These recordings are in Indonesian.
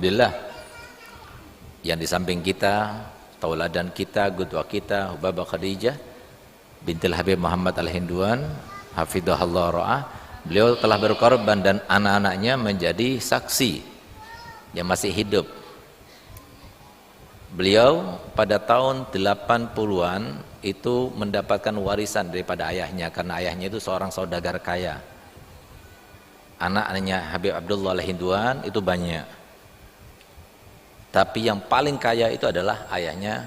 Alhamdulillah, yang di samping kita, tauladan kita, qudwah kita, Hubabah Khadijah bintil Habib Muhammad Al-Hinduan, hafidhahullah ra'ah, beliau telah berkorban dan anak-anaknya menjadi saksi yang masih hidup. Beliau pada tahun 80-an itu mendapatkan warisan daripada ayahnya, karena ayahnya itu seorang saudagar kaya. Anaknya Habib Abdullah Al-Hinduan itu banyak, tapi yang paling kaya itu adalah ayahnya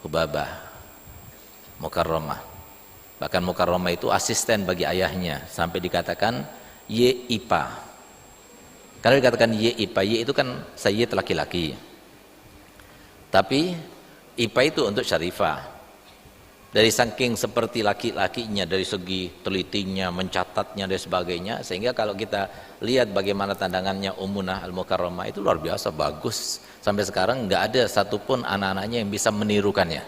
Hubabah Mukarramah. Bahkan Mukarramah itu asisten bagi ayahnya, sampai dikatakan Ye-Ipa. Kalau dikatakan Ye-Ipa, Ye itu kan sayyid laki-laki, tapi Ipa itu untuk syarifah. Dari saking seperti laki-lakinya, dari segi telitinya, mencatatnya dan sebagainya, sehingga kalau kita lihat bagaimana tandangannya Ummunah Al-Mukarramah itu luar biasa bagus. Sampai sekarang nggak ada satupun anak-anaknya yang bisa menirukannya.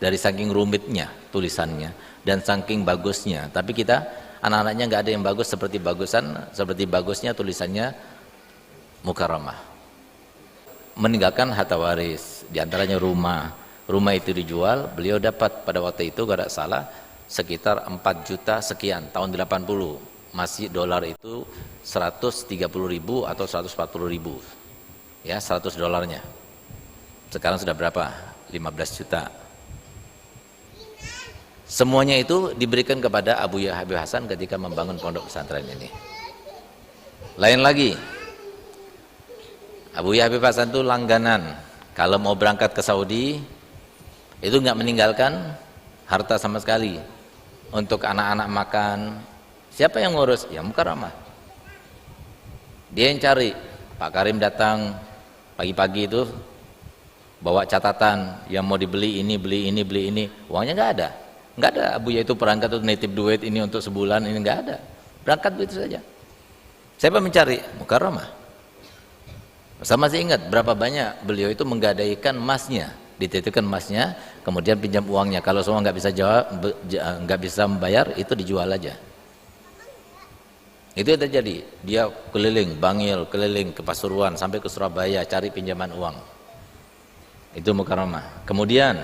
Dari saking rumitnya tulisannya dan saking bagusnya. Tapi kita anak-anaknya nggak ada yang bagus seperti bagusnya tulisannya Mukarramah. Meninggalkan harta waris, diantaranya rumah. Rumah itu dijual, beliau dapat pada waktu itu kalau tidak salah sekitar 4 juta sekian tahun 80. Masih dolar itu 130.000 atau 140.000. Ya, 100 dolarnya. Sekarang sudah berapa? 15 juta. Semuanya itu diberikan kepada Abu Yahya Habib Hasan ketika membangun pondok pesantren ini. Lain lagi, Abu Yahya Habib Hasan itu langganan kalau mau berangkat ke Saudi itu nggak meninggalkan harta sama sekali. Untuk anak-anak makan, siapa yang ngurus? Ya Mukarramah. Dia yang cari. Pak Karim datang pagi-pagi itu bawa catatan yang mau dibeli ini, beli ini, beli ini. Uangnya nggak ada. Nggak ada. Abu Yahya itu berangkat untuk nitip duit ini untuk sebulan, ini nggak ada. Berangkat begitu saja. Siapa mencari? Mukarramah. Saya masih ingat berapa banyak beliau itu menggadaikan emasnya, dititipkan emasnya, kemudian pinjam uangnya. Kalau semua nggak bisa jawab, nggak bisa membayar, itu dijual aja. Itu yang terjadi. Dia keliling Bangil, keliling ke Pasuruan, sampai ke Surabaya cari pinjaman uang. Itu Mukarramah. Kemudian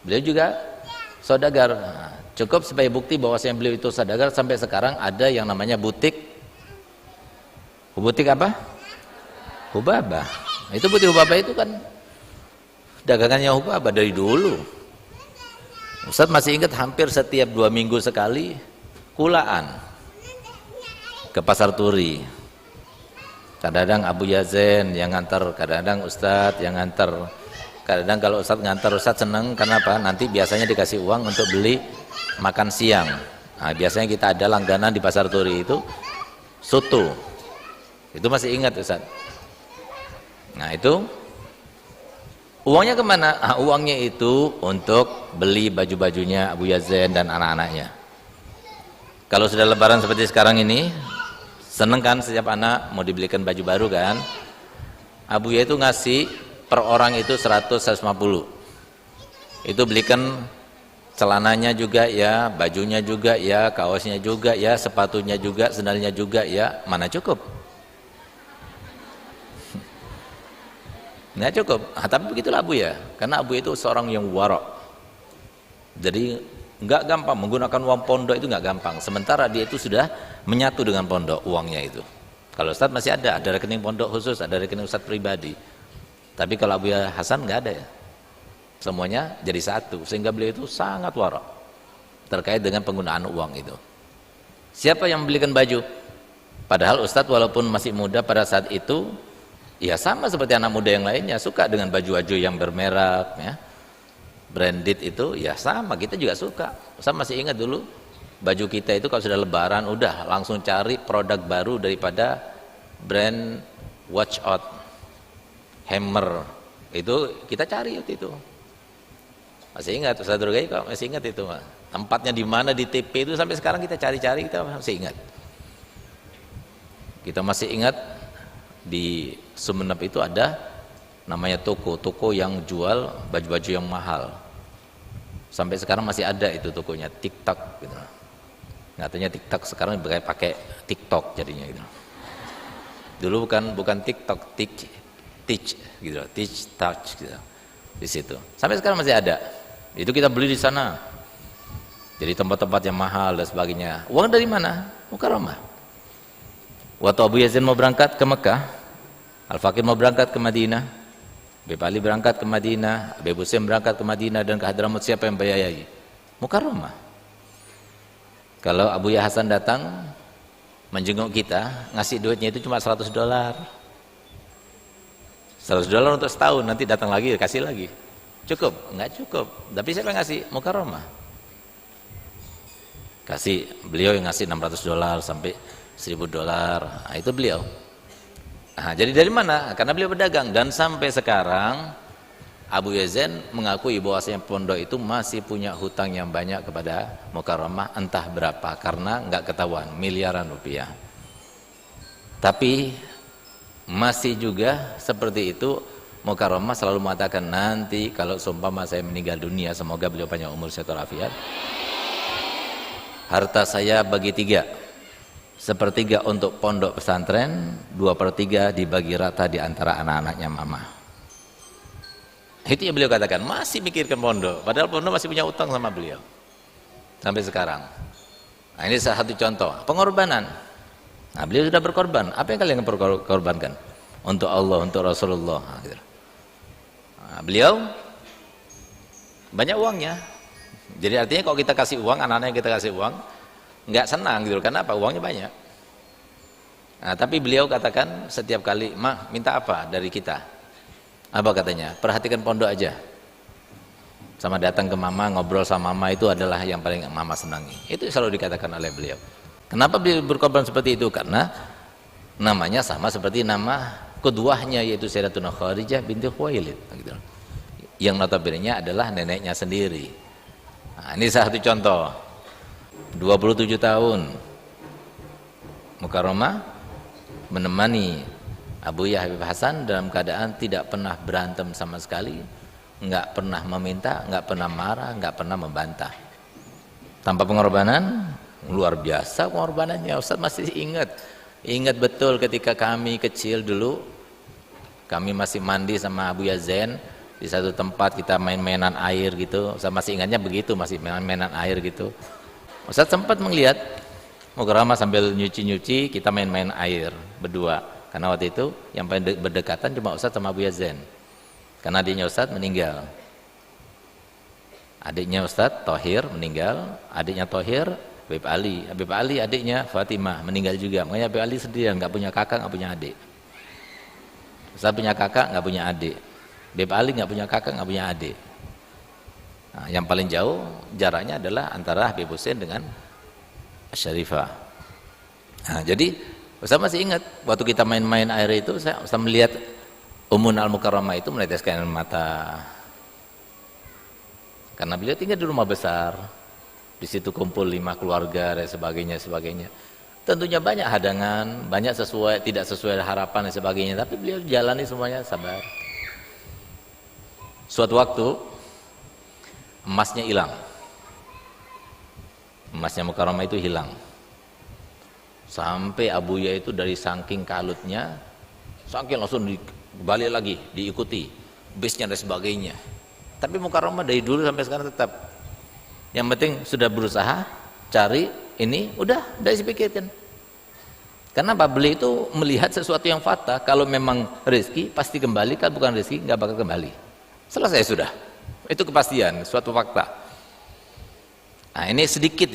beliau juga saudagar. Nah, cukup sebagai bukti bahwasanya beliau itu saudagar, sampai sekarang ada yang namanya butik. Butik apa? Hubabah. Itu butik Hubabah itu kan dagangannya Hubabah dari dulu. Ustaz masih ingat hampir setiap 2 minggu sekali kulaan ke Pasar Turi. Kadang-kadang Abu Yazen yang ngantar, kadang-kadang Ustaz yang ngantar. Kadang-kadang kalau Ustaz ngantar, Ustaz senang karena apa? Nanti biasanya dikasih uang untuk beli makan siang. Nah, biasanya kita ada langganan di Pasar Turi itu soto. Itu masih ingat Ustaz. Nah itu uangnya kemana? Nah, uangnya itu untuk beli baju-bajunya Abu Yazen dan anak-anaknya. Kalau sudah lebaran seperti sekarang ini, seneng kan setiap anak mau dibelikan baju baru kan? Abu Yazen itu ngasih per orang itu 100-150. Itu belikan celananya juga ya, bajunya juga ya, kaosnya juga ya, sepatunya juga, sendalnya juga ya, mana cukup? Nggak cukup. Tapi begitulah Abu ya, karena Abu itu seorang yang warok. Jadi nggak gampang menggunakan uang pondok, itu nggak gampang. Sementara dia itu sudah menyatu dengan pondok uangnya itu. Kalau Ustadz masih ada rekening pondok khusus, ada rekening Ustadz pribadi. Tapi kalau Abu Hasan nggak ada ya. Semuanya jadi satu, sehingga beliau itu sangat warok terkait dengan penggunaan uang itu. Siapa yang membelikan baju? Padahal Ustadz walaupun masih muda pada saat itu, ya sama seperti anak muda yang lainnya, suka dengan baju-baju yang bermerek ya, branded itu ya sama, kita juga suka. Saya masih ingat dulu baju kita itu kalau sudah lebaran udah langsung cari produk baru daripada brand Watch Out, Hammer, itu kita cari waktu itu. Masih ingat Ustaz Durgai kok masih ingat itu Pak. Tempatnya di mana di TP itu sampai sekarang kita cari-cari, kita masih ingat. Kita masih ingat di Sumeneb itu ada namanya toko yang jual baju-baju yang mahal. Sampai sekarang masih ada itu tokonya, TikTok gitu. Katanya TikTok sekarang pakai TikTok jadinya gitu. Dulu bukan TikTok, teach gitu, teach touch gitu. Di situ. Sampai sekarang masih ada. Itu kita beli di sana. Jadi tempat-tempat yang mahal dan sebagainya. Uang dari mana? Mukarramah. Waktu Abu Yazid mau berangkat ke Mekah, Al-Faqih mau berangkat ke Madinah, Habib Ali berangkat ke Madinah, Habib Husain berangkat ke Madinah dan ke Hadramut, siapa yang biayai? Mukarramah. Kalau Abu Ya Hasan datang menjenguk kita, ngasih duitnya itu cuma $100. $100 untuk setahun, nanti datang lagi kasih lagi. Cukup? Enggak cukup. Tapi siapa yang ngasih? Mukarramah. Kasih, beliau yang ngasih $600 sampai $1.000. Nah, itu beliau. Nah, jadi dari mana? Karena beliau berdagang, dan sampai sekarang Abu Yazid mengakui bahwasanya pondok itu masih punya hutang yang banyak kepada Mukarramah, entah berapa, karena nggak ketahuan, miliaran rupiah. Tapi masih juga seperti itu, Mukarramah selalu mengatakan, nanti kalau seumpama saya meninggal dunia, semoga beliau panjang umur sehat walafiat, harta saya bagi 3. Sepertiga untuk pondok pesantren, 2/3 dibagi rata di antara anak-anaknya mama. Itu yang beliau katakan, masih mikirkan pondok, padahal pondok masih punya utang sama beliau sampai sekarang. Nah, ini salah satu contoh pengorbanan. Nah, beliau sudah berkorban. Apa yang kalian korbankan? Untuk Allah, untuk Rasulullah. Nah, beliau banyak uangnya. Jadi artinya kalau kita kasih uang, anak-anak yang kita kasih uang, nggak senang gitu, karena apa? Uangnya banyak. Nah, tapi beliau katakan setiap kali, "Ma, minta apa dari kita?" Apa katanya? "Perhatikan pondok aja. Sama datang ke mama, ngobrol sama mama, itu adalah yang paling mama senangi." Itu selalu dikatakan oleh beliau. Kenapa beliau berkorban seperti itu? Karena namanya sama seperti nama kedua-nya, yaitu Sayyidatuna Khadijah binti Khuwailid gitu. Yang notabene-nya adalah neneknya sendiri. Nah, ini salah satu contoh. 27 tahun Mukarramah menemani Abu Ya Habib Hasan dalam keadaan tidak pernah berantem sama sekali, nggak pernah meminta, nggak pernah marah, nggak pernah membantah. Tanpa pengorbanan, luar biasa pengorbanannya. Ustaz masih ingat betul ketika kami kecil dulu, kami masih mandi sama Abu Yazid di satu tempat, kita main-mainan air gitu. Saya masih ingatnya begitu, masih main-mainan air gitu. Ustaz sempat melihat Mukarramah sambil nyuci-nyuci, kita main-main air berdua. Karena waktu itu yang paling berdekatan cuma Ustaz sama Abu Yazid. Karena adiknya Ustaz meninggal. Adiknya Ustaz Thohir meninggal, adiknya Thohir Habib Ali. Habib Ali adiknya Fatimah meninggal juga. Makanya Habib Ali sendirian, nggak punya kakak, nggak punya adik. Ustaz punya kakak, nggak punya adik. Habib Ali nggak punya kakak, nggak punya adik. Nah, yang paling jauh jaraknya adalah antara Habib Husain dengan Syarifah. Nah, jadi Ustaz masih ingat waktu kita main-main air itu, saya melihat Ummun Al-Mukarramah itu meneteskan air mata. Karena beliau tinggal di rumah besar, di situ kumpul 5 keluarga dan sebagainya. Tentunya banyak hadangan, banyak tidak sesuai harapan dan sebagainya, tapi beliau jalani semuanya sabar. Suatu waktu emasnya hilang, emasnya Mukarramah itu hilang, sampai Abu Ya itu dari saking kalutnya, saking langsung balik lagi, diikuti bisnya dan sebagainya. Tapi Mukarramah dari dulu sampai sekarang tetap, yang penting sudah berusaha cari ini, udah dipikirkan. Karena Pak beli itu melihat sesuatu yang fatal. Kalau memang rezeki pasti kembali, kalau bukan rezeki nggak bakal kembali. Selesai sudah. Itu kepastian, suatu fakta. Nah, ini sedikit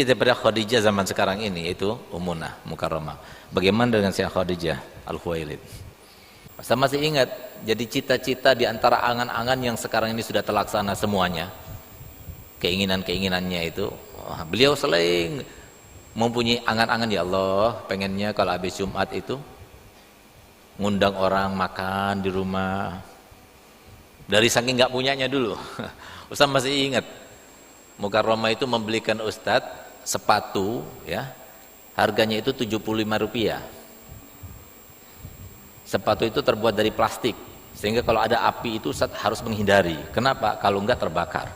daripada Khadijah zaman sekarang ini, yaitu Ummunah Mukarramah. Bagaimana dengan Sayyidah Khadijah Al-Khuwailid? Saya masih ingat, jadi cita-cita di antara angan-angan yang sekarang ini sudah terlaksana semuanya. Keinginan-keinginannya itu, beliau selain mempunyai angan-angan, ya Allah, pengennya kalau habis Jumat itu ngundang orang makan di rumah. Dari saking nggak punyanya dulu. Ustaz masih ingat, Mukarramah itu membelikan Ustaz sepatu, ya, harganya itu Rp75. Sepatu itu terbuat dari plastik, sehingga kalau ada api itu Ustaz harus menghindari. Kenapa? Kalau enggak terbakar.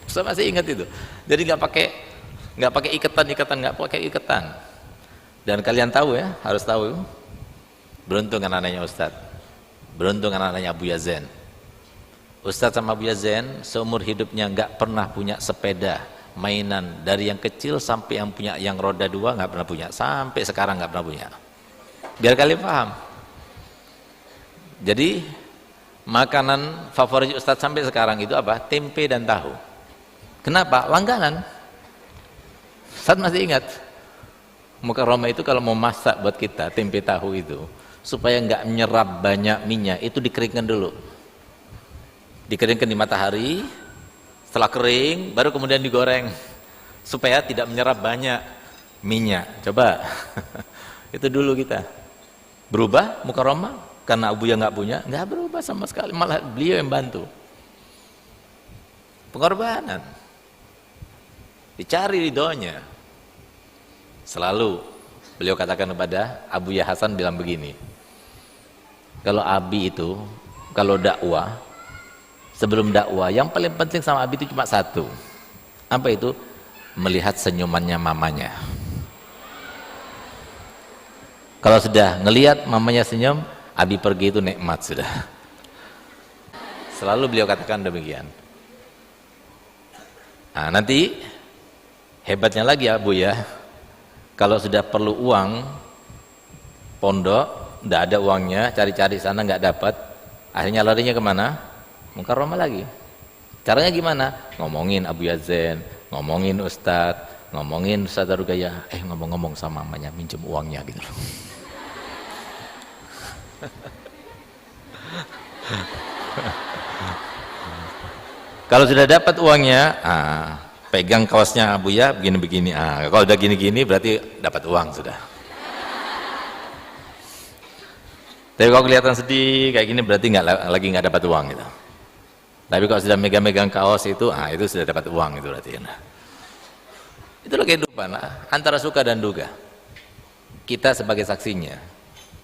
Ustaz masih ingat itu. Jadi nggak pakai iketan, nggak pakai iketan. Dan kalian tahu ya, harus tahu, beruntung anak-anaknya Ustadz, beruntung anak-anaknya Abu Yazen. Ustadz sama Abu Yazen seumur hidupnya nggak pernah punya sepeda mainan, dari yang kecil sampai yang punya yang roda 2 nggak pernah punya, sampai sekarang nggak pernah punya. Biar kalian paham. Jadi makanan favorit Ustadz sampai sekarang itu apa? Tempe dan tahu. Kenapa? Langganan. Ustadz masih ingat, Mukarramah itu kalau mau masak buat kita tempe tahu itu, supaya nggak menyerap banyak minyak, itu dikeringkan dulu, dikeringkan di matahari. Setelah kering baru kemudian digoreng supaya tidak menyerap banyak minyak. Coba itu dulu kita. Berubah Mukarramah karena Abu yang nggak punya? Nggak berubah sama sekali, malah beliau yang bantu. Pengorbanan, dicari ridhonya. Selalu beliau katakan kepada Abu Ya Hasan, bilang begini, kalau Abi itu kalau dakwah, sebelum dakwah yang paling penting sama Abi itu cuma satu. Apa itu? Melihat senyumannya mamanya. Kalau sudah ngelihat mamanya senyum, Abi pergi itu nikmat sudah. Selalu beliau katakan demikian. Nah, nanti hebatnya lagi ya Bu ya, kalau sudah perlu uang, pondok tidak ada uangnya, cari-cari sana nggak dapat, akhirnya larinya kemana? Mukarramah lagi. Caranya gimana? Ngomongin Abu Yazen, ngomongin Ustadz, ngomongin Ustadz Rugaya, ngomong-ngomong sama mamanya minjem uangnya gitu loh. Kalau sudah dapat uangnya, pegang kaosnya Abu Ya begini-begini. Kalau udah gini-gini berarti dapat uang sudah. Tapi kalau kelihatan sedih kayak gini berarti lagi nggak dapat uang gitu. Tapi kalau sudah megang-megang kaos itu sudah dapat uang itu berarti. Nah, itulah kehidupan antara suka dan duka. Kita sebagai saksinya,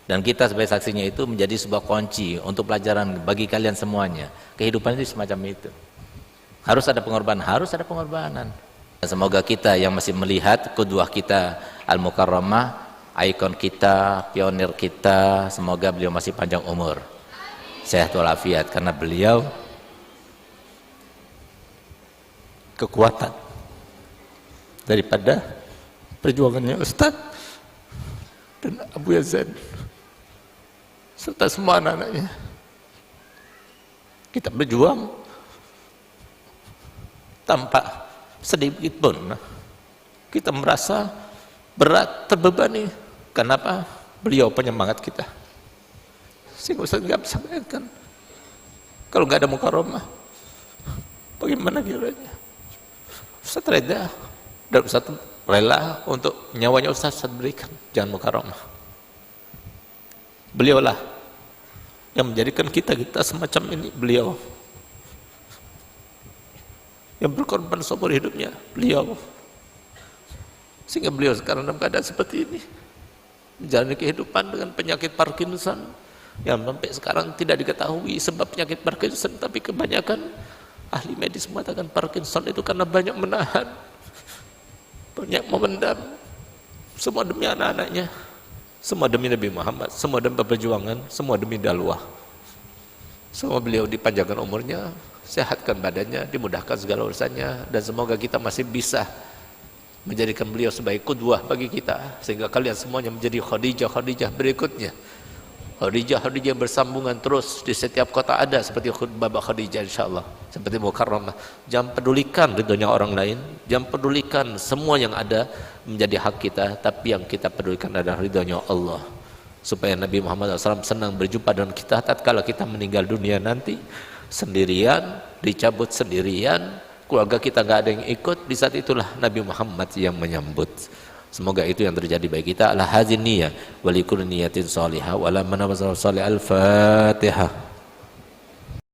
dan kita sebagai saksinya itu menjadi sebuah kunci untuk pelajaran bagi kalian semuanya. Kehidupan itu semacam itu. Harus ada pengorbanan, harus ada pengorbanan. Semoga kita yang masih melihat qudwah kita Al-Mukarramah, ikon kita, pionir kita, semoga beliau masih panjang umur, sehat walafiat, karena beliau kekuatan daripada perjuangannya Ustadz dan Abu Yazen serta semua anak-anaknya. Kita berjuang tanpa sedikit pun kita merasa berat, terbebani. Kenapa? Beliau penyemangat kita. Sehingga Ustaz nggak bisa bayangkan kalau nggak ada Mukarramah bagaimana kiranya. Ustaz reda dan Ustaz rela untuk nyawanya Ustaz berikan, jangan Mukarramah. Beliaulah yang menjadikan kita semacam ini. Beliau yang berkorban seumur hidupnya, beliau, sehingga beliau sekarang dalam keadaan seperti ini, menjalani kehidupan dengan penyakit Parkinson yang sampai sekarang tidak diketahui sebab penyakit Parkinson. Tapi kebanyakan ahli medis mengatakan Parkinson itu karena banyak menahan, banyak memendam. Semua demi anak-anaknya, semua demi Nabi Muhammad, semua demi perjuangan, semua demi dakwah. Semua beliau dipanjangkan umurnya, sehatkan badannya, dimudahkan segala urusannya, dan semoga kita masih bisa menjadikan beliau sebagai qudwah bagi kita, sehingga kalian semuanya menjadi Khadijah berikutnya. Khadijah bersambungan terus di setiap kota ada seperti Baba Khadijah, insyaallah, seperti Mukarramah. Jangan pedulikan ridhonya orang lain, jangan pedulikan semua yang ada menjadi hak kita, tapi yang kita pedulikan adalah ridhonya Allah, supaya Nabi Muhammad SAW senang berjumpa dengan kita tatkala kita meninggal dunia nanti, sendirian, dicabut sendirian, keluarga kita nggak ada yang ikut. Di saat itulah Nabi Muhammad yang menyambut. Semoga itu yang terjadi bagi kita. Ala hadzin niyah wa likulli niyatin shalihah wa la manawazal shalih. Al-Fatihah.